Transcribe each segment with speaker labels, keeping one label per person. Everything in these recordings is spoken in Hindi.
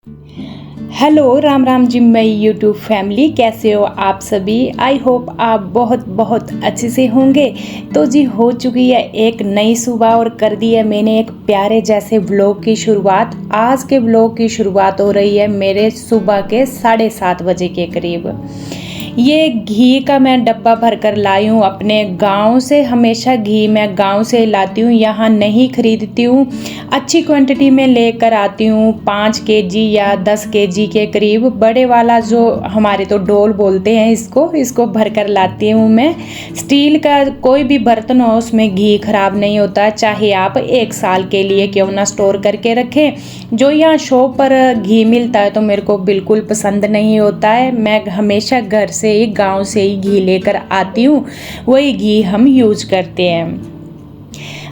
Speaker 1: हेलो राम राम जी, मैं यूट्यूब फैमिली, कैसे हो आप सभी। आई होप आप बहुत बहुत अच्छे से होंगे। तो जी हो चुकी है एक नई सुबह और कर दी है मैंने एक प्यारे जैसे व्लॉग की शुरुआत। आज के व्लॉग की शुरुआत हो रही है मेरे सुबह के 7:30 बजे के करीब। ये घी का मैं डब्बा भर कर लाई हूँ अपने गांव से। हमेशा घी मैं गांव से लाती हूँ, यहाँ नहीं खरीदती हूँ। अच्छी क्वांटिटी में लेकर आती हूँ, 5 केजी या 10 केजी के करीब। बड़े वाला जो हमारे तो डोल बोलते हैं इसको भर कर लाती हूँ मैं। स्टील का कोई भी बर्तन हो उसमें घी खराब नहीं होता, चाहे आप 1 साल के लिए क्यों ना स्टोर करके रखें। जो यहाँ शॉप पर घी मिलता है तो मेरे को बिल्कुल पसंद नहीं होता है। मैं हमेशा घर से ही, गांव से ही घी लेकर आती हूँ, वही घी हम यूज करते हैं।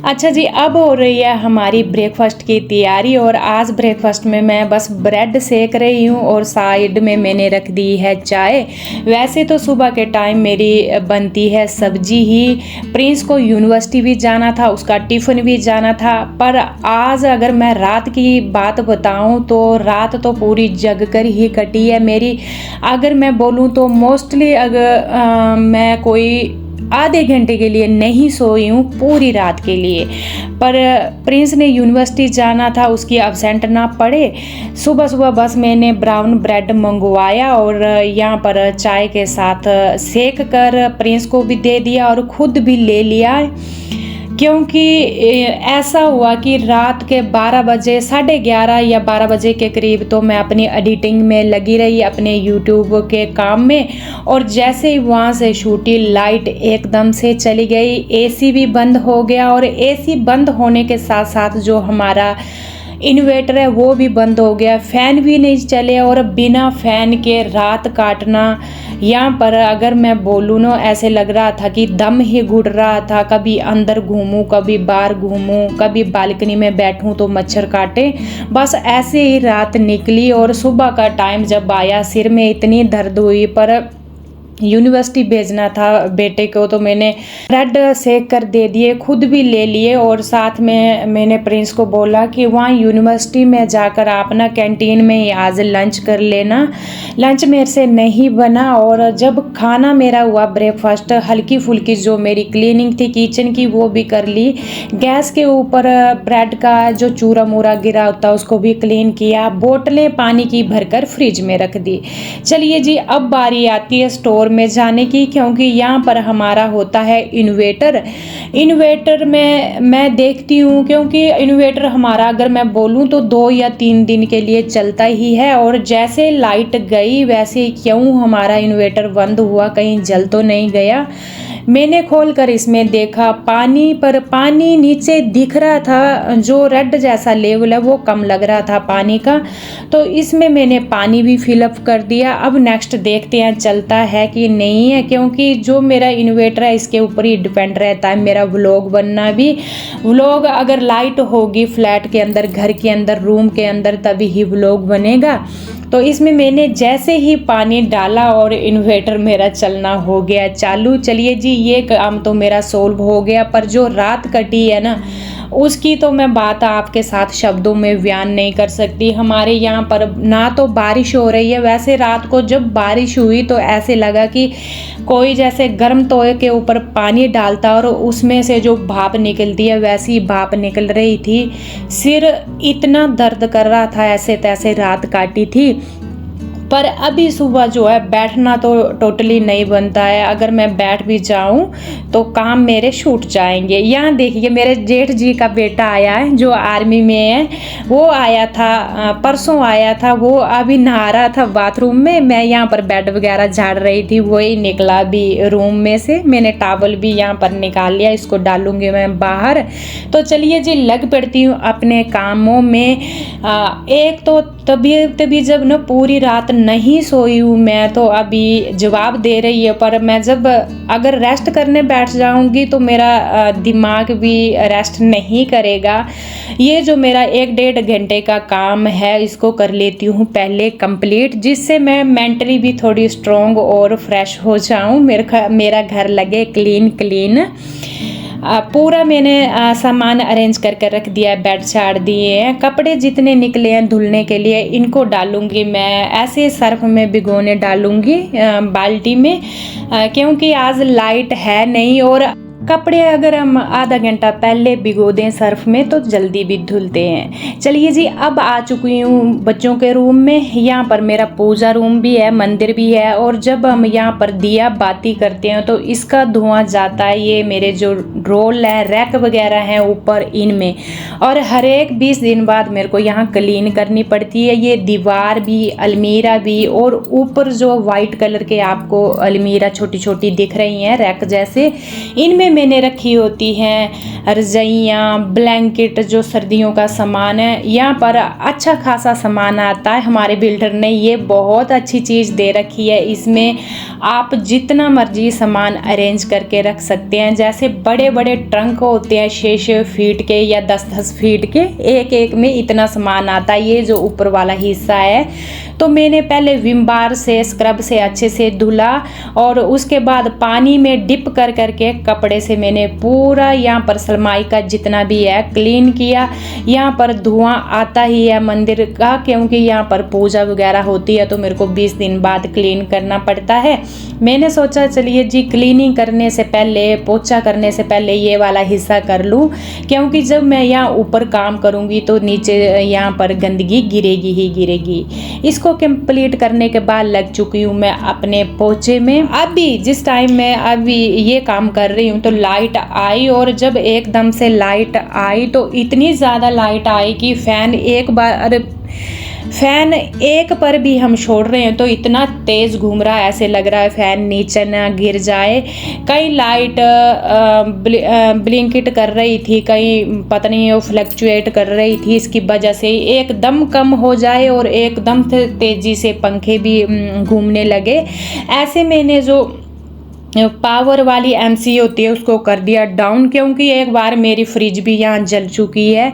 Speaker 1: अच्छा जी, अब हो रही है हमारी ब्रेकफास्ट की तैयारी और आज ब्रेकफास्ट में मैं बस ब्रेड सेक रही हूँ और साइड में मैंने रख दी है चाय। वैसे तो सुबह के टाइम मेरी बनती है सब्जी ही। प्रिंस को यूनिवर्सिटी भी जाना था, उसका टिफ़िन भी जाना था। पर आज अगर मैं रात की बात बताऊँ तो रात तो पूरी जग कर ही कटी है मेरी। अगर मैं बोलूँ तो मोस्टली अगर मैं कोई आधे घंटे के लिए नहीं सोई हूँ पूरी रात के लिए। पर प्रिंस ने यूनिवर्सिटी जाना था, उसकी अब्सेंट ना पड़े। सुबह सुबह बस मैंने ब्राउन ब्रेड मंगवाया और यहाँ पर चाय के साथ सेक कर प्रिंस को भी दे दिया और खुद भी ले लिया। क्योंकि ऐसा हुआ कि रात के 12 बजे, 11:30 या 12 बजे के करीब तो मैं अपनी एडिटिंग में लगी रही अपने यूट्यूब के काम में। और जैसे ही वहाँ से छूटी लाइट एकदम से चली गई, एसी भी बंद हो गया और एसी बंद होने के साथ साथ जो हमारा इन्वर्टर है वो भी बंद हो गया, फ़ैन भी नहीं चले। और बिना फ़ैन के रात काटना, यहाँ पर अगर मैं बोलूँ ना ऐसे लग रहा था कि दम ही घुट रहा था। कभी अंदर घूमूं, कभी बाहर घूमूं, कभी बालकनी में बैठूं तो मच्छर काटे। बस ऐसे ही रात निकली और सुबह का टाइम जब आया सिर में इतनी दर्द हुई। पर यूनिवर्सिटी भेजना था बेटे को तो मैंने ब्रेड सेक कर दे दिए, खुद भी ले लिए। और साथ में मैंने प्रिंस को बोला कि वहाँ यूनिवर्सिटी में जाकर आप ना कैंटीन में ही आज लंच कर लेना। लंच मेरे से नहीं बना और जब खाना मेरा हुआ ब्रेकफास्ट, हल्की फुल्की जो मेरी क्लीनिंग थी किचन की वो भी कर ली। गैस के ऊपर ब्रेड का जो चूरा मूरा गिरा होता उसको भी क्लीन किया। बोतलें पानी की भरकर फ्रिज में रख दी। चलिए जी, अब बारी आती है स्टोर में जाने की, क्योंकि यहाँ पर हमारा होता है इन्वेटर में मैं देखती हूँ। क्योंकि इन्वेटर हमारा अगर मैं बोलूँ तो 2 या 3 दिन के लिए चलता ही है। और जैसे लाइट गई वैसे क्यों हमारा इन्वेटर बंद हुआ, कहीं जल तो नहीं गया। मैंने खोलकर इसमें देखा पानी, पर पानी नीचे दिख रहा था, जो रेड जैसा लेवल है वो कम लग रहा था पानी का। तो इसमें मैंने पानी भी फिलअप कर दिया। अब नेक्स्ट देखते हैं चलता है कि नहीं है, क्योंकि जो मेरा इन्वर्टर है इसके ऊपर ही डिपेंड रहता है मेरा व्लॉग बनना भी। व्लॉग अगर लाइट होगी फ्लैट के अंदर, घर के अंदर, रूम के अंदर, तभी ही व्लॉग बनेगा। तो इसमें मैंने जैसे ही पानी डाला और इन्वर्टर मेरा चलना हो गया चालू। चलिए जी, ये काम तो मेरा सोल्व हो गया। पर जो रात कटी है ना उसकी तो मैं बात आपके साथ शब्दों में बयान नहीं कर सकती। हमारे यहाँ पर ना तो बारिश हो रही है, वैसे रात को जब बारिश हुई तो ऐसे लगा कि कोई जैसे गर्म तवे के ऊपर पानी डालता और उसमें से जो भाप निकलती है वैसी भाप निकल रही थी। सिर इतना दर्द कर रहा था, ऐसे तैसे रात काटी थी। पर अभी सुबह जो है बैठना तो टोटली नहीं बनता है। अगर मैं बैठ भी जाऊं तो काम मेरे छूट जाएंगे। यहाँ देखिए मेरे जेठ जी का बेटा आया है जो आर्मी में है, वो आया था परसों आया था। वो अभी नहा रहा था बाथरूम में, मैं यहाँ पर बेड वगैरह झाड़ रही थी, वही निकला भी रूम में से। मैंने टॉवल भी यहाँ पर निकाल लिया, इसको डालूंगी मैं बाहर। तो चलिए जी, लग पड़ती हूँ अपने कामों में। एक तो तभी जब ना पूरी रात नहीं सोई हूँ मैं तो अभी जवाब दे रही है। पर मैं जब अगर रेस्ट करने बैठ जाऊंगी तो मेरा दिमाग भी रेस्ट नहीं करेगा। ये जो मेरा 1-1.5 घंटे का काम है इसको कर लेती हूँ पहले कंप्लीट, जिससे मैं मेंटली भी थोड़ी स्ट्रोंग और फ्रेश हो जाऊँ, मेरा घर लगे क्लीन। पूरा मैंने सामान अरेंज करके रख दिया है, बेड चाड़ दिए हैं। कपड़े जितने निकले हैं धुलने के लिए इनको डालूंगी मैं ऐसे सर्फ में भिगोने डालूंगी बाल्टी में, क्योंकि आज लाइट है नहीं और कपड़े अगर हम आधा घंटा पहले भिगो दें सर्फ में तो जल्दी भी धुलते हैं। चलिए जी, अब आ चुकी हूँ बच्चों के रूम में। यहाँ पर मेरा पूजा रूम भी है, मंदिर भी है, और जब हम यहाँ पर दिया बाती करते हैं तो इसका धुआं जाता है। ये मेरे जो रोल है, रैक वगैरह हैं ऊपर इनमें, और हर एक 20 दिन बाद मेरे को यहाँ क्लीन करनी पड़ती है। ये दीवार भी, अलमीरा भी, और ऊपर जो वाइट कलर के आपको अलमीरा छोटी छोटी दिख रही हैं रैक जैसे, इनमें मैंने रखी होती हैं रजाइयाँ, ब्लैंकेट, जो सर्दियों का सामान है। यहाँ पर अच्छा खासा सामान आता है। हमारे बिल्डर ने ये बहुत अच्छी चीज़ दे रखी है। इसमें आप जितना मर्जी सामान अरेंज करके रख सकते हैं। जैसे बड़े बड़े ट्रंक होते हैं 6-6 फीट के या 10-10 फीट के, एक एक में इतना सामान आता है। ये जो ऊपर वाला हिस्सा है तो मैंने पहले विम बार से, स्क्रब से अच्छे से धुला, और उसके बाद पानी में डिप कर करके कपड़े से मैंने पूरा यहाँ पर सलमाई का जितना भी है क्लीन किया। यहाँ पर धुआं आता ही है मंदिर का, क्योंकि यहाँ पर पूजा वगैरह होती है तो मेरे को 20 दिन बाद क्लीन करना पड़ता है। मैंने सोचा चलिए जी क्लीनिंग करने से पहले, पोछा करने से पहले ये वाला हिस्सा कर लूँ, क्योंकि जब मैं यहाँ ऊपर काम करूँगी तो नीचे यहाँ पर गंदगी गिरेगी ही गिरेगी। इसको कंप्लीट करने के बाद लग चुकी हूँ मैं अपने पोछे में। अभी जिस टाइम मैं अभी ये काम कर रही हूँ तो लाइट आई, और जब एकदम से लाइट आई तो इतनी ज़्यादा लाइट आई कि फैन एक पर भी हम छोड़ रहे हैं तो इतना तेज़ घूम रहा है, ऐसे लग रहा है फैन नीचे ना गिर जाए। कई लाइट ब्लिंकिट कर रही थी, कई पता नहीं वो फ्लक्चुएट कर रही थी, इसकी वजह से एकदम कम हो जाए और एकदम तेज़ी से पंखे भी घूमने लगे। ऐसे मैंने जो पावर वाली एमसी होती है उसको कर दिया डाउन, क्योंकि एक बार मेरी फ्रिज भी यहाँ जल चुकी है।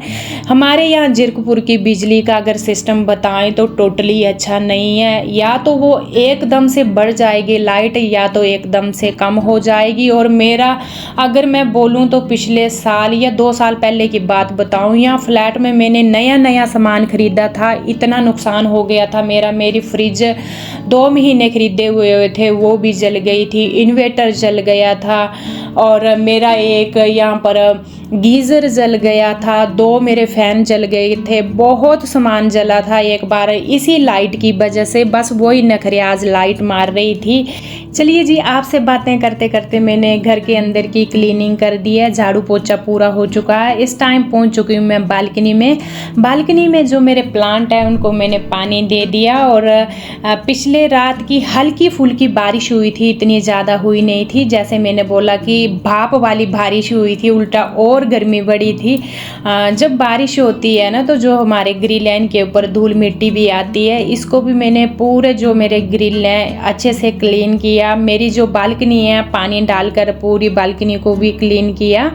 Speaker 1: हमारे यहाँ जीरकपुर की बिजली का अगर सिस्टम बताएं तो टोटली अच्छा नहीं है। या तो वो एकदम से बढ़ जाएगी लाइट, या तो एकदम से कम हो जाएगी। और मेरा अगर मैं बोलूँ तो पिछले साल या 2 साल पहले की बात बताऊँ, यहाँ फ्लैट में मैंने नया सामान खरीदा था, इतना नुकसान हो गया था मेरा। मेरी फ्रिज 2 महीने खरीदे हुए थे वो भी जल गई थी, इन्वेटर जल गया था, और मेरा एक यहाँ पर गीज़र जल गया था, 2 मेरे फ़ैन जल गए थे, बहुत सामान जला था एक बार इसी लाइट की वजह से। बस वही नखरियाज लाइट मार रही थी। चलिए जी, आपसे बातें करते करते मैंने घर के अंदर की क्लीनिंग कर दी है, झाड़ू पोछा पूरा हो चुका है। इस टाइम पहुंच चुकी हूँ मैं बालकनी में। बालकनी में जो मेरे प्लांट है उनको मैंने पानी दे दिया, और पिछले रात की हल्की फुल्की बारिश हुई थी, इतनी ज़्यादा हुई नहीं थी। जैसे मैंने बोला कि भाप वाली बारिश हुई थी, उल्टा और गर्मी बढ़ी थी। जब बारिश होती है ना तो जो हमारे ग्रिल लाइन के ऊपर धूल मिट्टी भी आती है, इसको भी मैंने पूरे जो मेरे ग्रिल हैं अच्छे से क्लीन किया। मेरी जो बालकनी है पानी डालकर पूरी बालकनी को भी क्लीन किया।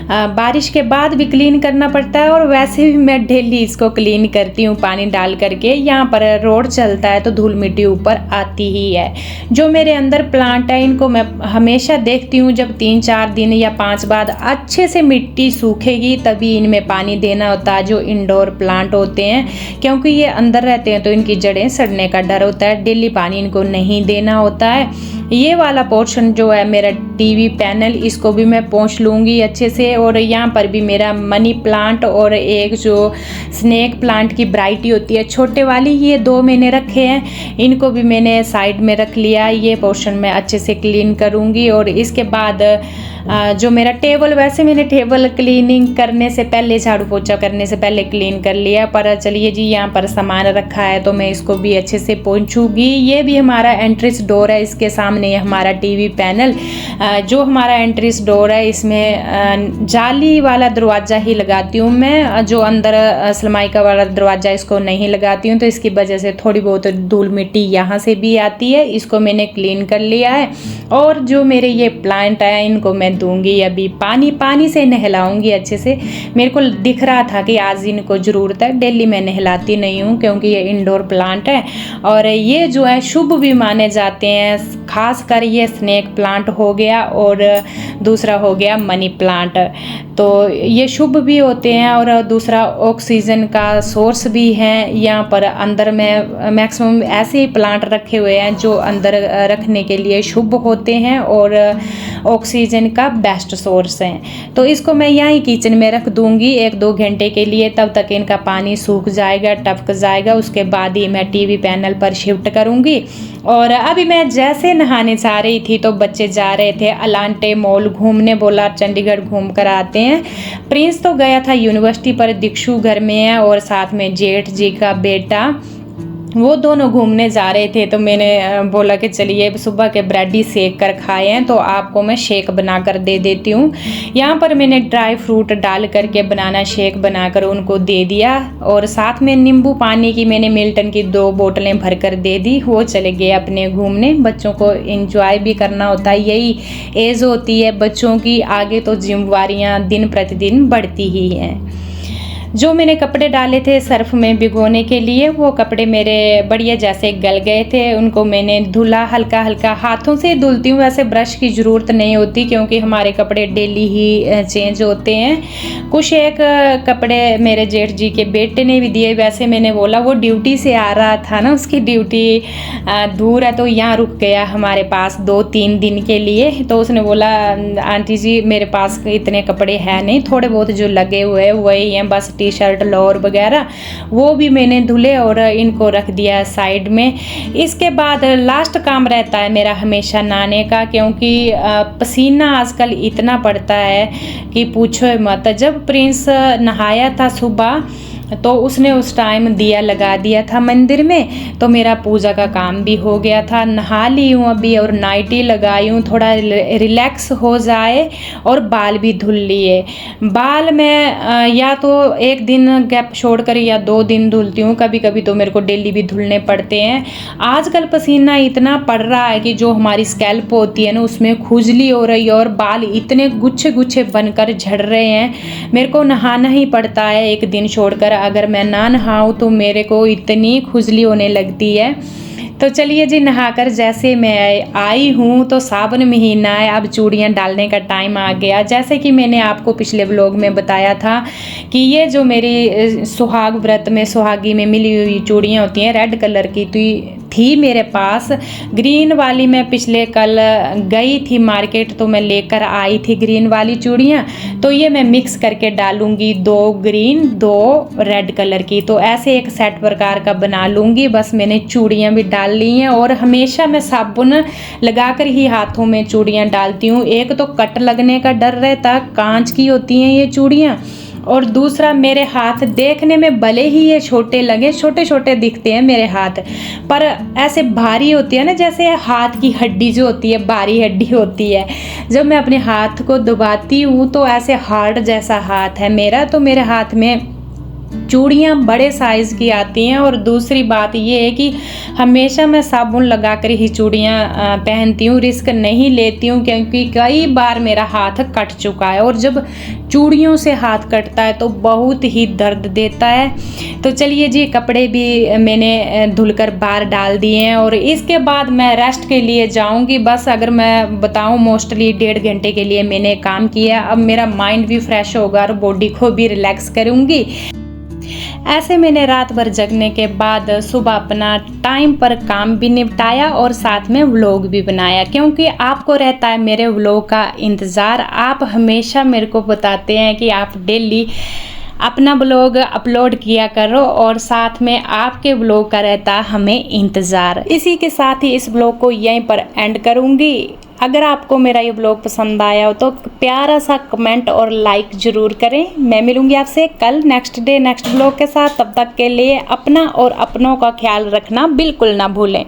Speaker 1: बारिश के बाद भी क्लीन करना पड़ता है, और वैसे भी मैं डेली इसको क्लीन करती हूँ पानी डाल करके। यहाँ पर रोड चलता है तो धूल मिट्टी ऊपर आती ही है। जो मेरे अंदर प्लांट है इनको मैं हमेशा देखती हूँ, जब 3-4 दिन या 5 बाद अच्छे से मिट्टी सूखेगी तभी इनमें पानी देना होता है, जो इंडोर प्लांट होते हैं, क्योंकि ये अंदर रहते हैं तो इनकी जड़ें सड़ने का डर होता है। डेली पानी इनको नहीं देना होता है। ये वाला पोर्शन जो है मेरा टीवी पैनल, इसको भी मैं पोंछ लूँगी अच्छे से। और यहाँ पर भी मेरा मनी प्लांट और एक जो स्नेक प्लांट की वैरायटी होती है छोटे वाली, ये 2 मैंने रखे हैं, इनको भी मैंने साइड में रख लिया। ये पोर्शन मैं अच्छे से क्लीन करूँगी। और इसके बाद जो मेरा टेबल, वैसे मैंने टेबल क्लीनिंग करने से पहले, झाड़ू पोछा करने से पहले क्लीन कर लिया, पर चलिए जी यहाँ पर सामान रखा है तो मैं इसको भी अच्छे से पोंछूंगी। ये भी हमारा एंट्रेंस डोर है, इसके सामने हमारा टीवी पैनल। जो हमारा एंट्रेंस डोर है इसमें जाली वाला दरवाज़ा ही लगाती हूँ मैं, जो अंदर सलमाइका वाला दरवाज़ा इसको नहीं लगाती हूँ, तो इसकी वजह से थोड़ी बहुत धूल मिट्टी यहाँ से भी आती है। इसको मैंने क्लीन कर लिया है। और जो मेरे ये प्लांट है इनको मैं दूंगी अभी पानी से नहलाऊंगी अच्छे से। मेरे को दिख रहा था कि आज इनको ज़रूरत है, डेली मैं नहलाती नहीं हूँ क्योंकि ये इंडोर प्लांट है और ये जो है शुभ भी माने जाते हैं। खास कर ये स्नेक प्लांट हो गया और दूसरा हो गया मनी प्लांट। तो ये शुभ भी होते हैं और दूसरा ऑक्सीजन का सोर्स भी है। यहाँ पर अंदर में मैक्सिमम ऐसे ही प्लांट रखे हुए हैं जो अंदर रखने के लिए शुभ होते हैं और ऑक्सीजन का बेस्ट सोर्स है। तो इसको मैं यहीं किचन में रख दूंगी 1-2 घंटे के लिए, तब तक इनका पानी सूख जाएगा, टपक जाएगा। उसके बाद ही मैं टीवी पैनल पर शिफ्ट करूंगी। और अभी मैं जैसे नहाने जा रही थी तो बच्चे जा रहे थे अलांटे मॉल घूमने, बोला चंडीगढ़ घूम कर आते हैं। प्रिंस तो गया था यूनिवर्सिटी पर, दीक्षु घर में है और साथ में जेठ जी का बेटा, वो दोनों घूमने जा रहे थे। तो मैंने बोला कि चलिए सुबह के ब्रेड ही सेक कर खाए हैं तो आपको मैं शेक बना कर दे देती हूँ। यहाँ पर मैंने ड्राई फ्रूट डाल करके बनाना शेक बनाकर उनको दे दिया और साथ में नींबू पानी की मैंने मिल्टन की 2 बोतलें भर कर दे दी। वो चले गए अपने घूमने। बच्चों को एंजॉय भी करना होता है, यही एज होती है बच्चों की। आगे तो जिम्मेवारियाँ दिन प्रतिदिन बढ़ती ही हैं। जो मैंने कपड़े डाले थे सर्फ में भिगोने के लिए, वो कपड़े मेरे बढ़िया जैसे गल गए थे। उनको मैंने धुला, हल्का हल्का हाथों से धुलती हूँ, वैसे ब्रश की ज़रूरत नहीं होती क्योंकि हमारे कपड़े डेली ही चेंज होते हैं। कुछ एक कपड़े मेरे जेठ जी के बेटे ने भी दिए। वैसे मैंने बोला वो ड्यूटी से आ रहा था ना, उसकी ड्यूटी दूर है तो यहाँ रुक गया हमारे पास 2-3 दिन के लिए। तो उसने बोला आंटी जी मेरे पास इतने कपड़े हैं नहीं, थोड़े बहुत जो लगे हुए हैं वही हैं, बस टी शर्ट लोअर वगैरह वो भी मैंने धुले और इनको रख दिया साइड में। इसके बाद लास्ट काम रहता है मेरा हमेशा नहाने का, क्योंकि पसीना आजकल इतना पड़ता है कि पूछो मत। जब प्रिंस नहाया था सुबह तो उसने उस टाइम दिया लगा दिया था मंदिर में, तो मेरा पूजा का काम भी हो गया था। नहा ली हूँ अभी और नाइटी लगाई हूँ, थोड़ा रिलैक्स हो जाए, और बाल भी धुल लिए। बाल मैं या तो एक दिन गैप छोड़कर या 2 दिन धुलती हूँ, कभी कभी तो मेरे को डेली भी धुलने पड़ते हैं। आजकल पसीना इतना पड़ रहा है कि जो हमारी स्कैल्प होती है ना उसमें खुजली हो रही है और बाल इतने गुच्छे गुच्छे बनकर झड़ रहे हैं। मेरे को नहाना ही पड़ता है एक दिन छोड़कर, अगर मैं ना नहाऊं तो मेरे को इतनी खुजली होने लगती है। तो चलिए जी, नहाकर जैसे मैं आई हूँ तो सावन महीना है, अब चूड़ियाँ डालने का टाइम आ गया। जैसे कि मैंने आपको पिछले व्लॉग में बताया था कि ये जो मेरी सुहाग व्रत में सुहागी में मिली हुई चूड़ियाँ होती हैं रेड कलर की थी मेरे पास। ग्रीन वाली मैं पिछले कल गई थी मार्केट तो मैं लेकर आई थी ग्रीन वाली चूड़ियाँ। तो ये मैं मिक्स करके डालूंगी, 2 ग्रीन 2 रेड कलर की, तो ऐसे एक सेट प्रकार का बना लूँगी। बस मैंने चूड़ियाँ भी डाल ली हैं और हमेशा मैं साबुन लगाकर ही हाथों में चूड़ियाँ डालती हूँ। एक तो कट लगने का डर रहता, कांच की होती हैं ये चूड़ियाँ, और दूसरा मेरे हाथ देखने में भले ही ये छोटे लगे, छोटे छोटे दिखते हैं मेरे हाथ, पर ऐसे भारी होती है ना, जैसे हाथ की हड्डी जो होती है भारी हड्डी होती है। जब मैं अपने हाथ को दबाती हूँ तो ऐसे हार्ड जैसा हाथ है मेरा, तो मेरे हाथ में चूड़ियाँ बड़े साइज़ की आती हैं। और दूसरी बात ये है कि हमेशा मैं साबुन लगाकर ही चूड़ियाँ पहनती हूँ, रिस्क नहीं लेती हूँ, क्योंकि कई बार मेरा हाथ कट चुका है और जब चूड़ियों से हाथ कटता है तो बहुत ही दर्द देता है। तो चलिए जी, कपड़े भी मैंने धुलकर बाहर डाल दिए हैं और इसके बाद मैं रेस्ट के लिए जाऊंगी। बस अगर मैं बताऊं मोस्टली 1.5 घंटे के लिए मैंने काम किया। अब मेरा माइंड भी फ्रेश होगा और बॉडी को भी रिलैक्स करूंगी। ऐसे मैंने रात भर जगने के बाद सुबह अपना टाइम पर काम भी निपटाया और साथ में व्लॉग भी बनाया, क्योंकि आपको रहता है मेरे व्लॉग का इंतज़ार। आप हमेशा मेरे को बताते हैं कि आप डेली अपना ब्लॉग अपलोड किया करो और साथ में आपके ब्लॉग का रहता है हमें इंतज़ार। इसी के साथ ही इस ब्लॉग को यहीं पर एंड करूँगी। अगर आपको मेरा ये ब्लॉग पसंद आया हो तो प्यारा सा कमेंट और लाइक ज़रूर करें। मैं मिलूँगी आपसे कल नेक्स्ट डे नेक्स्ट ब्लॉग के साथ। तब तक के लिए अपना और अपनों का ख्याल रखना बिल्कुल ना भूलें।